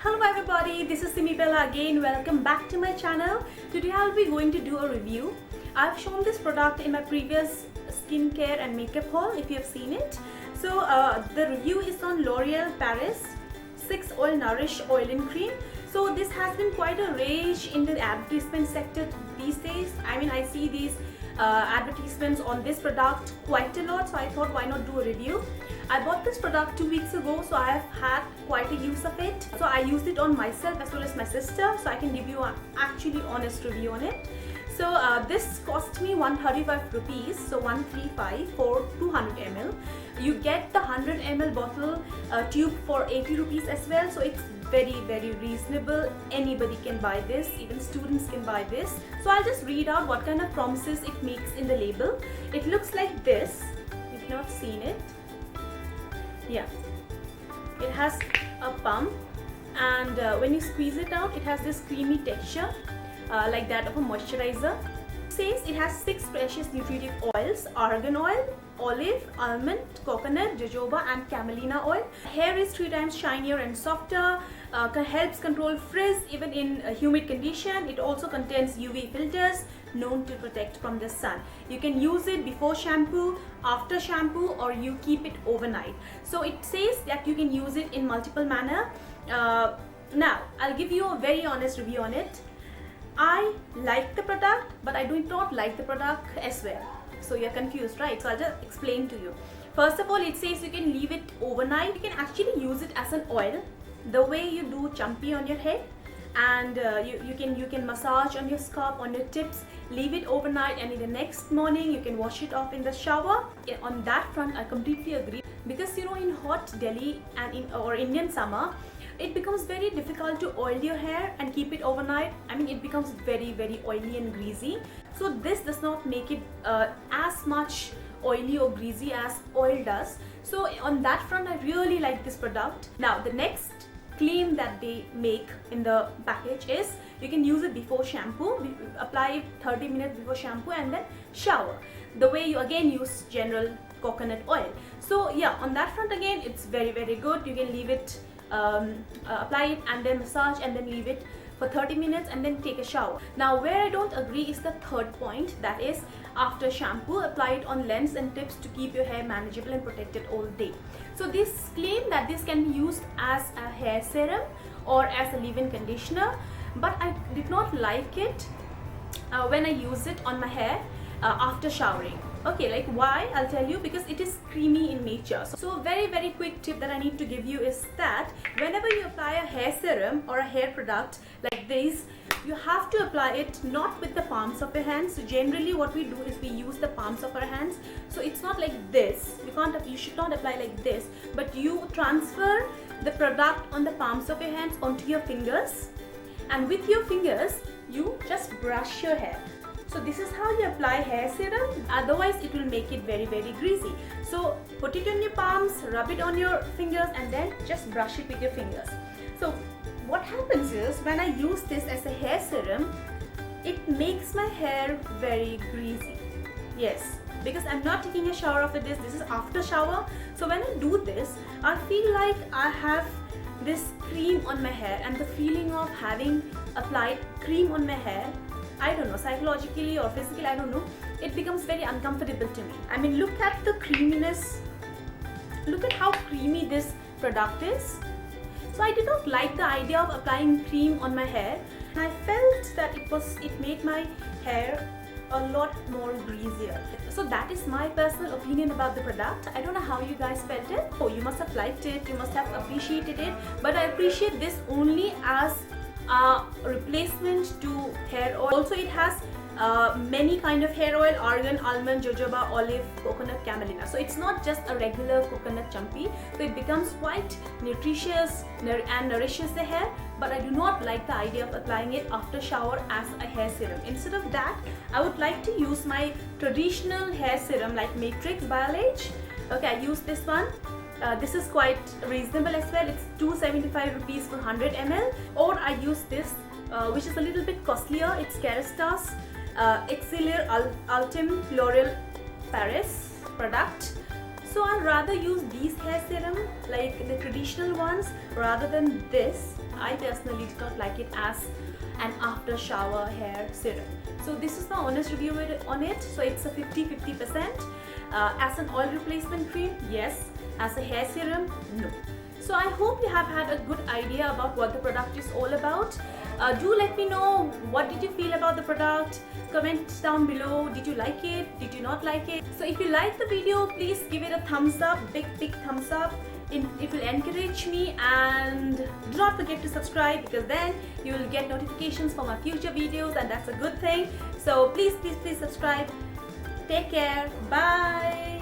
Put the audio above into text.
Hello everybody, this is Simi Bella again. Welcome back to my channel. Today I'll be going to do a review. I've shown this product in my previous skincare and makeup haul if you have seen it. So the review is on L'Oreal Paris 6 Oil Nourish Oil-in Cream. So this has been quite a rage in the advertisement sector these days. I mean, I see these advertisements on this product quite a lot, so I thought why not do a review. I bought this product 2 weeks ago, so I have had quite a use of it. So I used it on myself as well as my sister, so I can give you an actually honest review on it. So this cost me 135 rupees, so 135 for 200 ml. You get the 100 ml bottle tube for 80 rupees as well, so it's very reasonable. Anybody can buy this, even students can buy this. So I'll just read out what kind of promises it makes in the label. It looks like this, if you've not seen it. Yeah, it has a pump, and when you squeeze it out, it has this creamy texture like that of a moisturizer. It says it has 6 precious nutritive oils: argan oil, olive, almond, coconut, jojoba and camelina oil. Hair is 3 times shinier and softer, helps control frizz even in a humid condition. It also contains UV filters known to protect from the sun. You can use it before shampoo, after shampoo, or you keep it overnight. So it says that you can use it in multiple manner. Now I'll give you a very honest review on it. I like the product, but I do not like the product as well. So you're confused, right? So I'll just explain to you. First of all, it says you can leave it overnight. You can actually use it as an oil, the way you do champi on your head, and you can massage on your scalp, on your tips, leave it overnight, and in the next morning you can wash it off in the shower. On that front, I completely agree, because you know, in hot Delhi and in or Indian summer, it becomes very difficult to oil your hair and keep it overnight. I mean, it becomes very oily and greasy. So this does not make it as much oily or greasy as oil does. So on that front, I really like this product. Now the next claim that they make in the package is you can use it before shampoo, apply it 30 minutes before shampoo, and then shower, the way you again use general coconut oil. So yeah, on that front again, it's very good. You can leave it, apply it and then massage and then leave it for 30 minutes and then take a shower. Now where I don't agree is the third point, that is after shampoo, apply it on lengths and tips to keep your hair manageable and protected all day. So this claim that this can be used as a hair serum or as a leave-in conditioner, but I did not like it when I use it on my hair after showering. Okay, like why? I'll tell you, because it is creamy in nature. So very quick tip that I need to give you is that whenever you apply a hair serum or a hair product like this, you have to apply it not with the palms of your hands. So generally what we do is we use the palms of our hands. So it's not like this. You should not apply like this, but you transfer the product on the palms of your hands onto your fingers, and with your fingers you just brush your hair. So this is how you apply hair serum, otherwise it will make it very greasy. So put it on your palms, rub it on your fingers, and then just brush it with your fingers. So what happens is, when I use this as a hair serum, it makes my hair very greasy. Yes, because I'm not taking a shower after this. This is after shower. So when I do this, I feel like I have this cream on my hair, and the feeling of having applied cream on my hair, I don't know, psychologically or physically, I don't know, it becomes very uncomfortable to me. I mean, look at the creaminess, look at how creamy this product is. So I did not like the idea of applying cream on my hair, and I felt that it made my hair a lot more greasier. So that is my personal opinion about the product. I don't know how you guys felt it. Oh, you must have liked it, you must have appreciated it, but I appreciate this only as a replacement to hair oil. Also it has many kind of hair oil: argan, almond, jojoba, olive, coconut, camelina. So it's not just a regular coconut champi, so it becomes quite nutritious and nourishes the hair. But I do not like the idea of applying it after shower as a hair serum. Instead of that, I would like to use my traditional hair serum like Matrix BioLage. Okay, I use this one. This is quite reasonable as well. It's 275 rupees for 100 ml. Or I use this, which is a little bit costlier. It's Kérastase Exilier Ultime L'Oreal Paris product. So I'd rather use these hair serum, like the traditional ones, rather than this. I personally did not like it as an after shower hair serum. So this is my honest review on it. So it's a 50-50%. As an oil replacement cream, yes. As a hair serum, no. So I hope you have had a good idea about what the product is all about. Do let me know, what did you feel about the product? Comment down below. Did you like it? Did you not like it? So if you like the video, please give it a thumbs up, big thumbs up. It will encourage me, and do not forget to subscribe, because then you will get notifications for my future videos, and that's a good thing. So please subscribe. Take care. Bye.